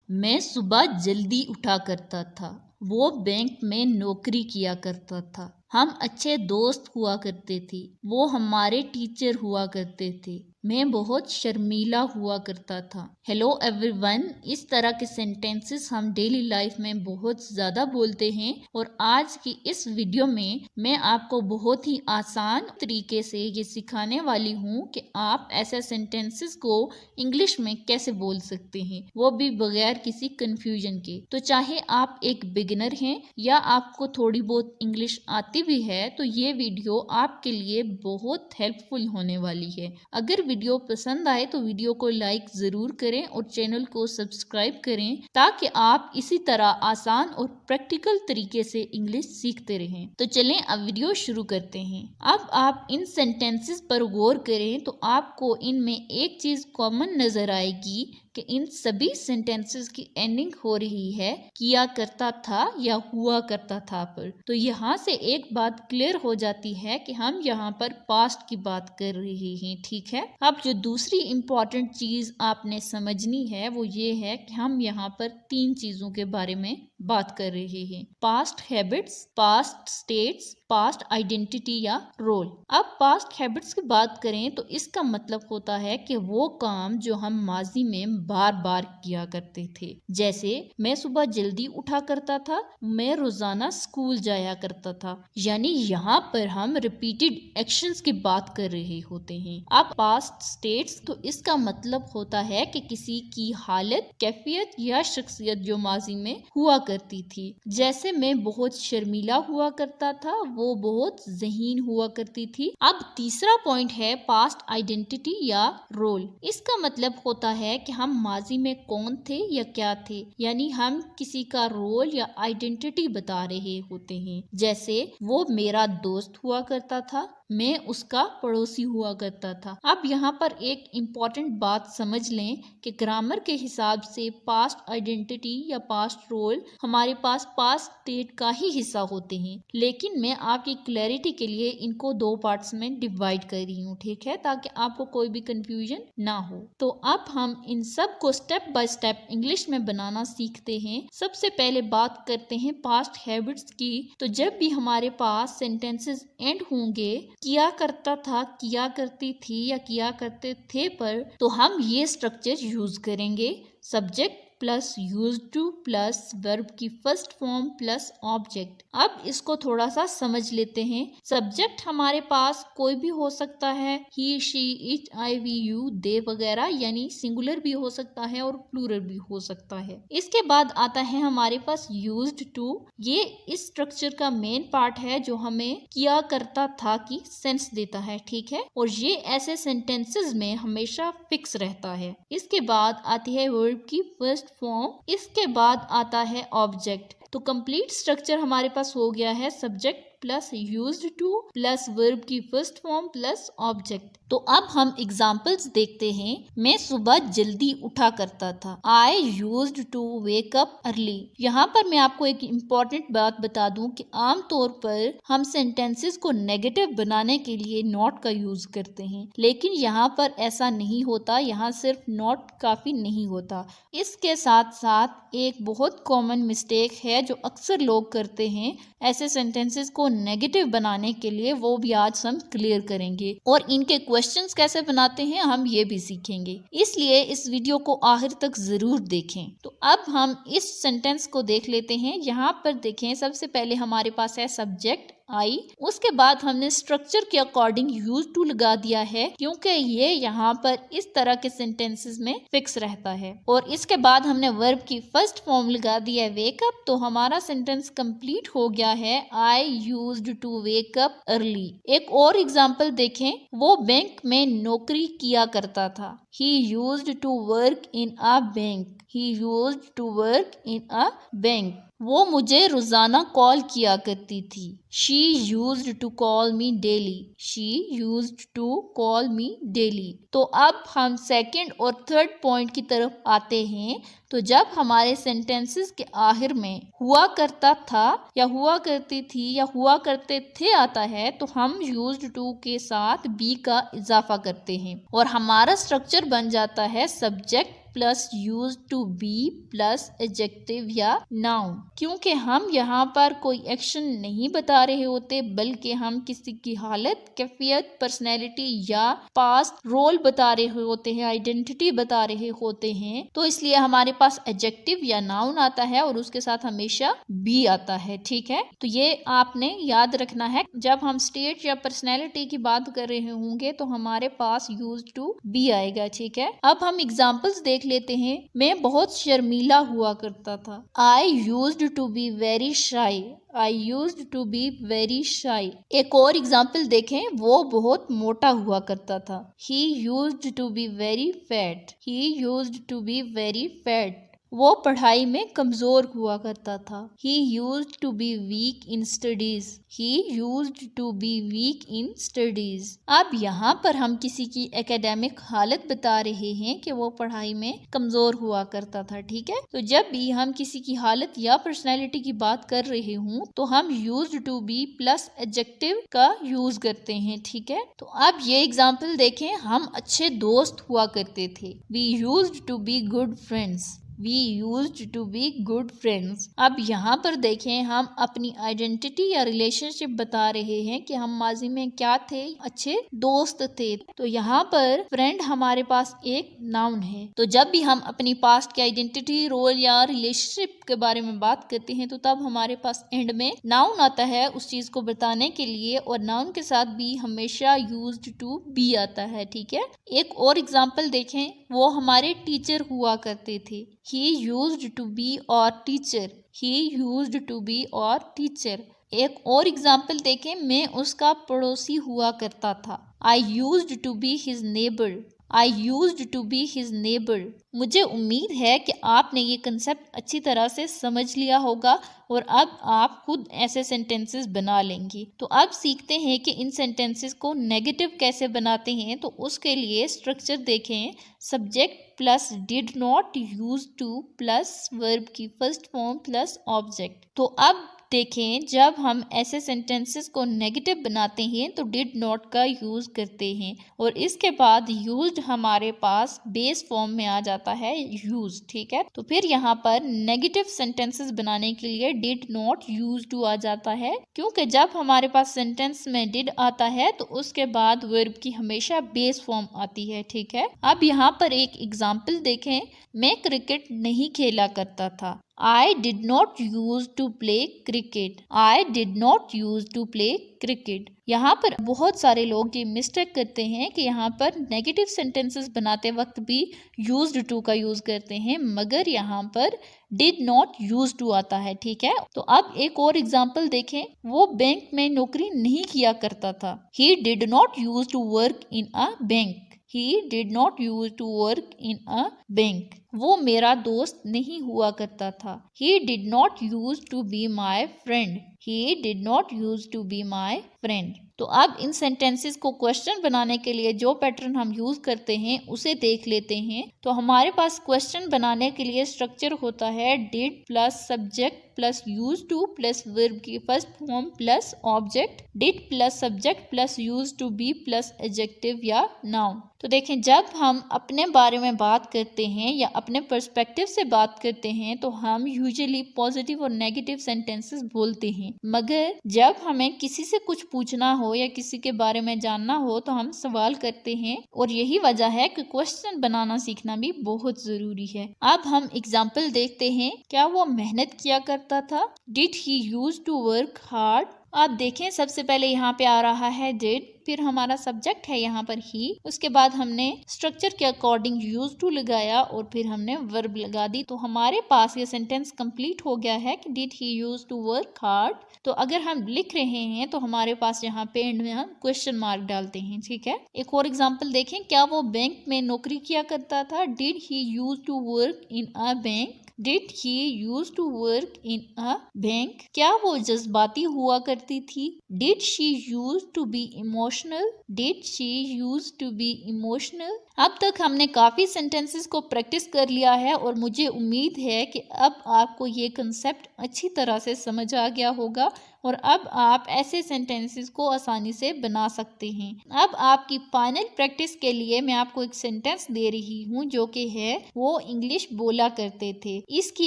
मैं सुबह जल्दी उठा करता था। वो बैंक में नौकरी किया करता था। हम अच्छे दोस्त हुआ करते थे। वो हमारे टीचर हुआ करते थे। मैं बहुत शर्मीला हुआ करता था। हेलो एवरीवन, इस तरह के सेंटेंसेस हम डेली लाइफ में बहुत ज़्यादा बोलते हैं और आज की इस वीडियो में मैं आपको बहुत ही आसान तरीके से ये सिखाने वाली हूँ कि आप ऐसे सेंटेंसेस को इंग्लिश में कैसे बोल सकते हैं, वो भी बगैर किसी कंफ्यूजन के। तो चाहे आप एक बिगिनर हैं या आपको थोड़ी बहुत इंग्लिश आती भी है, तो ये वीडियो आपके लिए बहुत हेल्पफुल होने वाली है। अगर वीडियो पसंद आए तो वीडियो को लाइक जरूर करें और चैनल को सब्सक्राइब करें ताकि आप इसी तरह आसान और प्रैक्टिकल तरीके से इंग्लिश सीखते रहें। तो चलें अब वीडियो शुरू करते हैं। अब आप इन सेंटेंसेस पर गौर करें तो आपको इनमें एक चीज कॉमन नजर आएगी कि इन सभी सेंटेंसेस की एंडिंग हो रही है किया करता था या हुआ करता था पर। तो यहाँ से एक बात क्लियर हो जाती है कि हम यहाँ पर पास्ट की बात कर रहे हैं, ठीक है। अब जो दूसरी इम्पोर्टेंट चीज आपने समझनी है वो ये है कि हम यहाँ पर तीन चीजों के बारे में बात कर रहे हैं: past habits, past states, past identity या रोल। अब पास्ट हैबिट्स की बात करें तो इसका मतलब होता है कि वो काम जो हम माजी में बार बार किया करते थे। जैसे मैं सुबह जल्दी उठा करता था, मैं रोजाना स्कूल जाया करता था। यानी यहाँ पर हम रिपीटेड एक्शंस की बात कर रहे होते हैं। अब पास्ट स्टेट्स, तो इसका मतलब होता है कि किसी की हालत, कैफियत या शख्सियत जो माजी में हुआ करती थी। जैसे मैं बहुत शर्मीला हुआ करता था, वो बहुत ज़हीन हुआ करती थी। अब तीसरा पॉइंट है पास्ट आइडेंटिटी या रोल। इसका मतलब होता है कि हम माजी में कौन थे या क्या थे, यानी हम किसी का रोल या आइडेंटिटी बता रहे होते हैं। जैसे वो मेरा दोस्त हुआ करता था, मैं उसका पड़ोसी हुआ करता था। अब यहाँ पर एक इम्पॉर्टेंट बात समझ लें कि ग्रामर के हिसाब से पास्ट आइडेंटिटी या पास्ट रोल हमारे पास पास्ट स्टेट का ही हिस्सा होते हैं, लेकिन मैं आपकी क्लैरिटी के लिए इनको दो पार्ट्स में डिवाइड कर रही हूँ, ठीक है, ताकि आपको कोई भी कंफ्यूजन ना हो। तो अब हम इन सब को स्टेप बाय स्टेप इंग्लिश में बनाना सीखते हैं। सबसे पहले बात करते हैं पास्ट हैबिट्स की। तो जब भी हमारे पास सेंटेंसेस एंड होंगे किया करता था, किया करती थी या किया करते थे पर, तो हम ये स्ट्रक्चर यूज करेंगे: subject plus used to plus verb की फर्स्ट फॉर्म प्लस ऑब्जेक्ट। अब इसको थोड़ा सा समझ लेते हैं। सब्जेक्ट हमारे पास कोई भी हो सकता है, he, she, it, I, we, you, they वगैरह, यानी सिंगुलर भी हो सकता है और प्लूरल भी हो सकता है। इसके बाद आता है हमारे पास यूज्ड टू। ये इस स्ट्रक्चर का मेन पार्ट है जो हमें किया करता था की सेंस देता है, ठीक है, और ये ऐसे सेंटेंसेस में हमेशा फिक्स रहता है। इसके बाद आती है वर्ब की फर्स्ट फॉर्म, इसके बाद आता है ऑब्जेक्ट। तो कंप्लीट स्ट्रक्चर हमारे पास हो गया है subject plus used to plus verb की फर्स्ट फॉर्म प्लस ऑब्जेक्ट। तो अब हम एग्जांपल्स देखते हैं। मैं सुबह जल्दी उठा करता था, I used to wake up early. यहाँ पर मैं आपको एक इम्पॉर्टेंट बात बता दूं कि आमतौर पर हम सेंटेंसेस को नेगेटिव बनाने के लिए नॉट का यूज करते हैं, लेकिन यहाँ पर ऐसा नहीं होता। यहाँ सिर्फ नॉट काफी नहीं होता। इसके साथ साथ एक बहुत कॉमन मिस्टेक है जो अक्सर लोग करते हैं ऐसे सेंटेंसेस को नेगेटिव बनाने के लिए, वो भी आज हम क्लियर करेंगे और इनके क्वेश्चंस कैसे बनाते हैं हम ये भी सीखेंगे। इसलिए इस वीडियो को आखिर तक जरूर देखें। तो अब हम इस सेंटेंस को देख लेते हैं। यहाँ पर देखें, सबसे पहले हमारे पास है सब्जेक्ट आई, उसके बाद हमने स्ट्रक्चर के अकॉर्डिंग यूज टू लगा दिया है क्योंकि ये यहाँ पर इस तरह के सेंटेंसेस में फिक्स रहता है, और इसके बाद हमने वर्ब की फर्स्ट फॉर्म लगा दिया है वेक अप। तो हमारा सेंटेंस कंप्लीट हो गया है, I used to wake up early. एक और एग्जांपल देखें, वो बैंक में नौकरी किया करता था, he used to work in a bank, he used to work in a bank. वो मुझे रोजाना कॉल किया करती थी, she used to call me daily, she used to call me daily. तो अब हम सेकंड और थर्ड पॉइंट की तरफ आते हैं। तो जब हमारे सेंटेंसेस के आखिर में हुआ करता था या हुआ करती थी या हुआ करते थे आता है, तो हम यूज्ड टू के साथ बी का इजाफा करते हैं और हमारा स्ट्रक्चर बन जाता है subject plus use to be plus adjective या नाउन। क्योंकि हम यहाँ पर कोई एक्शन नहीं बता रहे होते बल्कि हम किसी की हालत, कैफियत, पर्सनैलिटी या पास्ट रोल बता रहे होते हैं, आइडेंटिटी बता रहे होते हैं, तो इसलिए हमारे पास एडजेक्टिव या नाउन आता है और उसके साथ हमेशा बी आता है। ठीक है, तो ये आपने याद रखना है। जब हम स्टेट या पर्सनैलिटी की बात कर रहे होंगे तो हमारे पास यूज टू बी आएगा। ठीक है, अब हम एग्जाम्पल्स देख लेते हैं। मैं बहुत शर्मीला हुआ करता था। I used to be very shy. I used to be very shy। एक और एग्जाम्पल देखें, वो बहुत मोटा हुआ करता था। He used to be very fat। He used to be very fat। वो पढ़ाई में कमजोर हुआ करता था। He used to be weak in studies। He used to be weak in studies। अब यहाँ पर हम किसी की एकेडमिक हालत बता रहे हैं कि वो पढ़ाई में कमजोर हुआ करता था। ठीक है, तो जब भी हम किसी की हालत या पर्सनैलिटी की बात कर रहे हूँ तो हम used to be plus adjective का यूज करते हैं। ठीक है, तो अब ये एग्जाम्पल देखें, हम अच्छे दोस्त हुआ करते थे। We used to be good friends। We used to be good friends। अब यहाँ पर देखें, हम अपनी आइडेंटिटी या रिलेशनशिप बता रहे हैं कि हम माजी में क्या थे, अच्छे दोस्त थे। तो यहाँ पर फ्रेंड हमारे पास एक नाउन है। तो जब भी हम अपनी पास्ट की आइडेंटिटी, रोल या रिलेशनशिप के बारे में बात करते हैं तो तब हमारे पास एंड में नाउन आता है उस चीज को बताने के लिए, और नाउन के साथ भी हमेशा यूज्ड टू बी आता है। ठीक है, एक और एग्जाम्पल देखें, वो हमारे टीचर हुआ करते थे। He used to be our teacher। He used to be our teacher। एक और एग्जाम्पल देखें, मैं उसका पड़ोसी हुआ करता था। I used to be his neighbor। I used to be his neighbor। मुझे उम्मीद है कि आपने ये कंसेप्ट अच्छी तरह से समझ लिया होगा और अब आप खुद ऐसे सेंटेंसेस बना लेंगी। तो अब सीखते हैं कि इन सेंटेंसेस को नेगेटिव कैसे बनाते हैं। तो उसके लिए स्ट्रक्चर देखें, subject plus did not, use to plus verb की फर्स्ट फॉर्म प्लस ऑब्जेक्ट। तो अब देखें, जब हम ऐसे सेंटेंसेस को नेगेटिव बनाते हैं तो डिड नॉट का यूज करते हैं और इसके बाद यूज्ड हमारे पास बेस फॉर्म में आ जाता है यूज। ठीक है, तो फिर यहाँ पर नेगेटिव सेंटेंसेस बनाने के लिए डिड नॉट यूज टू आ जाता है, क्योंकि जब हमारे पास सेंटेंस में डिड आता है तो उसके बाद वर्ब की हमेशा बेस फॉर्म आती है। ठीक है, अब यहाँ पर एक एग्जाम्पल देखें, मैं क्रिकेट नहीं खेला करता था। I did not used to play cricket। I did not used to play cricket। यहाँ पर बहुत सारे लोग ये मिस्टेक करते हैं कि यहाँ पर नेगेटिव सेंटेंसेस बनाते वक्त भी used to का यूज करते हैं, मगर यहाँ पर did not used to आता है। ठीक है, तो अब एक और एग्जाम्पल देखें, वो बैंक में नौकरी नहीं किया करता था। He did not used to work in a bank। He did not used to work in a bank। वो मेरा दोस्त नहीं हुआ करता था। He did not used to be my friend। He did not used to be my friend। तो अब इन sentences को क्वेश्चन बनाने के लिए जो पैटर्न हम यूज करते हैं उसे देख लेते हैं। तो हमारे पास क्वेश्चन बनाने के लिए स्ट्रक्चर होता है did plus subject plus use to plus verb की first form plus object, did plus subject plus use to be plus adjective या नाउन। तो देखें, जब हम अपने बारे में बात करते हैं या अपने पर्सपेक्टिव से बात करते हैं तो हम यूजुअली पॉजिटिव और नेगेटिव सेंटेंसेस बोलते हैं, मगर जब हमें किसी से कुछ पूछना हो या किसी के बारे में जानना हो तो हम सवाल करते हैं, और यही वजह है कि क्वेश्चन बनाना सीखना भी बहुत जरूरी है। अब हम एग्जाम्पल देखते हैं, क्या वो मेहनत किया करता था। Did he use to work hard. आप देखें, सबसे पहले यहाँ पे आ रहा है डिड, फिर हमारा सब्जेक्ट है यहाँ पर ही, उसके बाद हमने स्ट्रक्चर के अकॉर्डिंग यूज टू लगाया और फिर हमने वर्ब लगा दी। तो हमारे पास ये सेंटेंस कंप्लीट हो गया है कि did he use to work hard. तो अगर हम लिख रहे हैं तो हमारे पास यहाँ पे एंड में हम क्वेश्चन मार्क डालते हैं। ठीक है, एक और एग्जाम्पल देखें, क्या वो बैंक में नौकरी किया करता था। Did he use to work in a bank. Did he used to work in a bank? क्या वो जज्बाती हुआ करती थी। Did she used to be emotional? Did she used to be emotional? अब तक हमने काफ़ी सेंटेंसेस को प्रैक्टिस कर लिया है और मुझे उम्मीद है कि अब आपको ये कंसेप्ट अच्छी तरह से समझ आ गया होगा और अब आप ऐसे सेंटेंसेस को आसानी से बना सकते हैं। अब आपकी फाइनल प्रैक्टिस के लिए मैं आपको एक सेंटेंस दे रही हूँ जो कि है वो इंग्लिश बोला करते थे। इसकी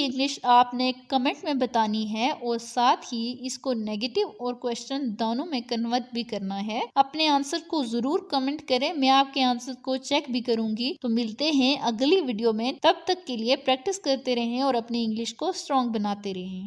इंग्लिश आपने कमेंट में बतानी है और साथ ही इसको नेगेटिव और क्वेश्चन दोनों में कन्वर्ट भी करना है। अपने आंसर को जरूर कमेंट करें, मैं आपके आंसर को चेक भी करूंगी। तो मिलते हैं अगली वीडियो में, तब तक के लिए प्रैक्टिस करते रहें और अपनी इंग्लिश को स्ट्रॉन्ग बनाते रहें।